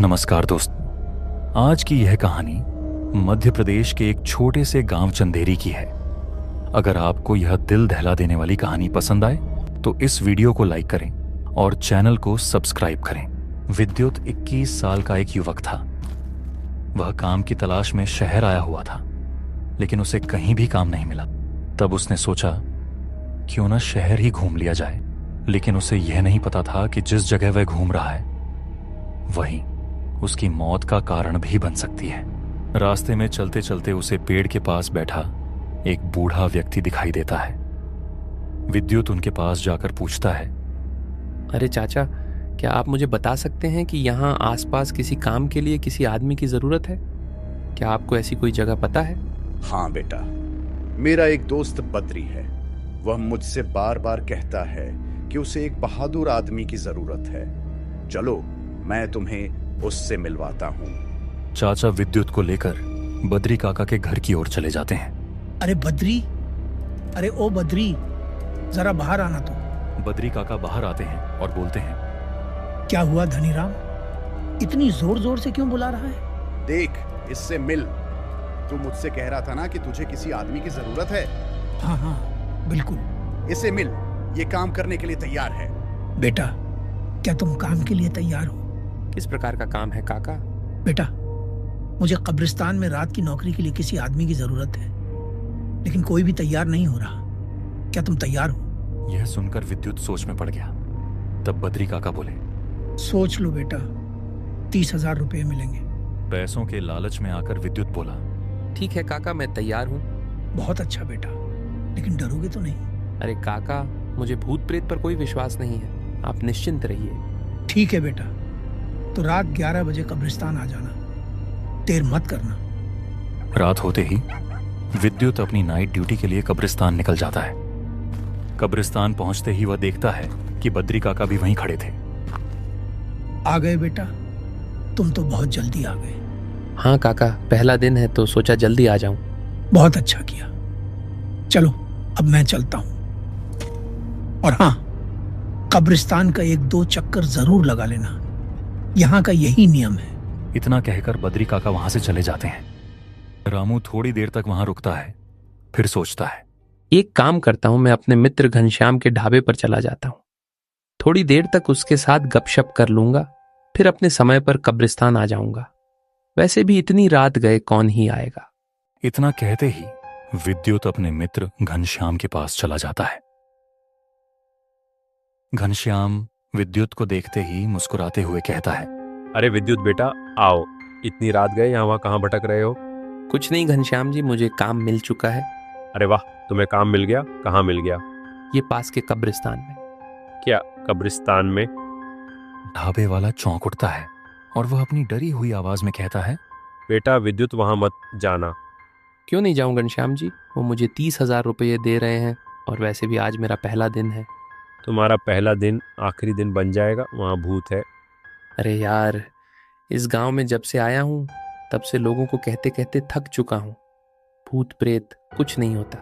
नमस्कार दोस्त। आज की यह कहानी मध्य प्रदेश के एक छोटे से गांव चंदेरी की है। अगर आपको यह दिल दहला देने वाली कहानी पसंद आए तो इस वीडियो को लाइक करें और चैनल को सब्सक्राइब करें। विद्युत 21 साल का एक युवक था। वह काम की तलाश में शहर आया हुआ था, लेकिन उसे कहीं भी काम नहीं मिला। तब उसने सोचा क्यों न शहर ही घूम लिया जाए। लेकिन उसे यह नहीं पता था कि जिस जगह वह घूम रहा है वहीं उसकी मौत का कारण भी बन सकती है। रास्ते में चलते चलते उसे पेड़ के पास बैठा एक बूढ़ा व्यक्ति दिखाई देता है। विद्युत उनके पास जाकर पूछता है, अरे चाचा, क्या आप मुझे बता सकते हैं कि यहाँ आसपास किसी काम के लिए किसी आदमी की जरूरत है? क्या आपको ऐसी कोई जगह पता है? हाँ बेटा, मेरा एक दोस्त बद्री है। वह मुझसे बार बार कहता है कि उसे एक बहादुर आदमी की जरूरत है। चलो, मैं तुम्हें उससे मिलवाता हूँ। चाचा विद्युत को लेकर बद्री काका के घर की ओर चले जाते हैं। अरे बद्री, अरे ओ बद्री, जरा बाहर आना तो। बद्री काका बाहर आते हैं और बोलते हैं, क्या हुआ धनीराम, इतनी जोर जोर से क्यों बुला रहा है? देख, इससे मिल। तू मुझसे कह रहा था ना कि तुझे किसी आदमी की जरूरत है। हाँ हाँ बिल्कुल। इससे मिल, ये काम करने के लिए तैयार है। बेटा, क्या तुम काम के लिए तैयार हो? किस प्रकार का काम है काका? बेटा, मुझे कब्रिस्तान में रात की नौकरी के लिए किसी आदमी की जरूरत है, लेकिन कोई भी तैयार नहीं हो रहा। क्या तुम तैयार हो? यह सुनकर विद्युत सोच में पड़ गया। तब बद्री काका बोले, सोच लो बेटा, 30,000 रुपये मिलेंगे। पैसों के लालच में आकर विद्युत बोला, ठीक है काका, मैं तैयार हूँ। बहुत अच्छा बेटा, लेकिन डरोगे तो नहीं? अरे काका, मुझे भूत प्रेत पर कोई विश्वास नहीं है, आप निश्चिंत रहिए। ठीक है बेटा, तो रात 11 बजे कब्रिस्तान आ जाना, देर मत करना। रात होते ही विद्युत अपनी नाइट ड्यूटी के लिए कब्रिस्तान निकल जाता है। कब्रिस्तान पहुंचते ही वह देखता है कि बद्री काका भी वहीं खड़े थे। आ गए बेटा, तुम तो बहुत जल्दी आ गए। हाँ काका, पहला दिन है तो सोचा जल्दी आ जाऊं। बहुत अच्छा किया। चलो अब मैं चलता हूं। और हाँ, कब्रिस्तान का 1-2 चक्कर जरूर लगा लेना, यहाँ का यही नियम है। इतना कहकर बद्री काका वहां से चले जाते हैं। रामू थोड़ी देर तक वहां रुकता है, फिर सोचता है, एक काम करता हूँ, मैं अपने मित्र घनश्याम के ढाबे पर चला जाता हूँ। थोड़ी देर तक उसके साथ गपशप कर लूंगा, फिर अपने समय पर कब्रिस्तान आ जाऊंगा। वैसे भी इतनी रात गए कौन ही आएगा। इतना कहते ही विद्युत अपने मित्र घनश्याम के पास चला जाता है। घनश्याम विद्युत को देखते ही मुस्कुराते हुए कहता है, अरे विद्युत बेटा, आओ। इतनी रात गए यहाँ वहाँ कहाँ भटक रहे हो? कुछ नहीं घनश्याम जी, मुझे काम मिल चुका है। अरे वाह, तुम्हें काम मिल गया? कहाँ मिल गया? ये पास के कब्रिस्तान में। क्या कब्रिस्तान में? ढाबे वाला चौंक उठता है और वह अपनी डरी हुई आवाज में कहता है, बेटा विद्युत, वहाँ मत जाना। क्यों नहीं जाऊं घनश्याम जी, वो मुझे 30,000 रुपये दे रहे हैं, और वैसे भी आज मेरा पहला दिन है। तुम्हारा पहला दिन आखिरी दिन बन जाएगा, वहाँ भूत है। अरे यार, इस गांव में जब से आया हूँ तब से लोगों को कहते कहते थक चुका हूँ, भूत प्रेत कुछ नहीं होता।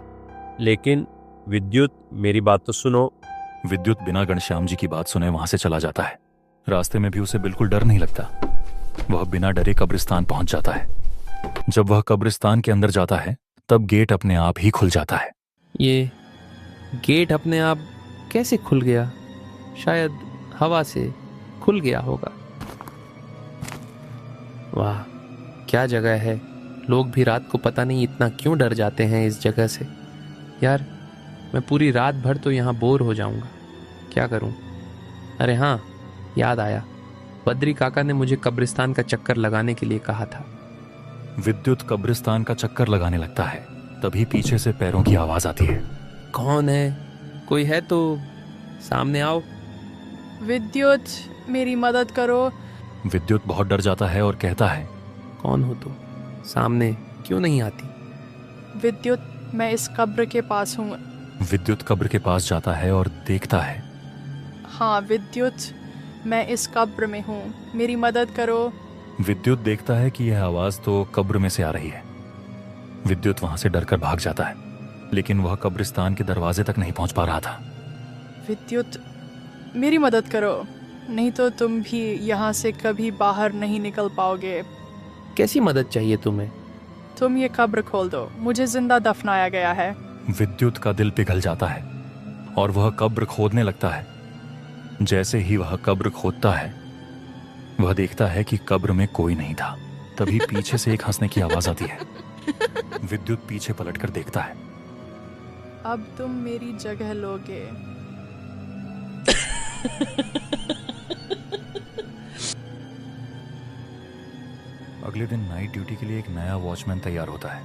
लेकिन विद्युत, मेरी बात तो सुनो। विद्युत बिना घनश्याम जी की बात सुने वहां से चला जाता है। रास्ते में भी उसे बिल्कुल डर नहीं लगता। वह बिना डरे कब्रिस्तान पहुंच जाता है। जब वह कब्रिस्तान के अंदर जाता है तब गेट अपने आप ही खुल जाता है। ये गेट अपने आप कैसे खुल गया? शायद हवा से खुल गया होगा। वाह, क्या जगह है। लोग भी रात को पता नहीं इतना क्यों डर जाते हैं इस जगह से। यार, मैं पूरी रात भर तो यहाँ बोर हो जाऊंगा, क्या करूं? अरे हाँ, याद आया, बद्री काका ने मुझे कब्रिस्तान का चक्कर लगाने के लिए कहा था। विद्युत कब्रिस्तान का चक्कर लगाने लगता है। तभी पीछे से पैरों की आवाज आती है। कौन है? कोई है तो सामने आओ। विद्युत, मेरी मदद करो। विद्युत बहुत डर जाता है और कहता है, कौन हो तुम? सामने क्यों नहीं आती? विद्युत, मैं इस कब्र के पास हूँ। विद्युत कब्र के पास जाता है और देखता है। हाँ विद्युत, मैं इस कब्र में हूँ, मेरी मदद करो। विद्युत देखता है कि यह आवाज तो कब्र में से आ रही है। विद्युत वहां से डरकर भाग जाता है, लेकिन वह कब्रिस्तान के दरवाजे तक नहीं पहुंच पा रहा था। विद्युत, मेरी मदद करो। नहीं तो तुम भी यहाँ से कभी बाहर नहीं निकल पाओगे। कैसी मदद चाहिए तुम्हें? तुम ये कब्र खोल दो, मुझे जिंदा दफनाया गया है। विद्युत का दिल पिघल जाता है और वह कब्र खोदने लगता है। जैसे ही वह कब्र खोदता है, वह देखता है कि कब्र में कोई नहीं था। तभी पीछे से एक हंसने की आवाज आती है। विद्युत पीछे पलटकर देखता है। अब तुम मेरी जगह लोगे। अगले दिन नाइट ड्यूटी के लिए एक नया वॉचमैन तैयार होता है।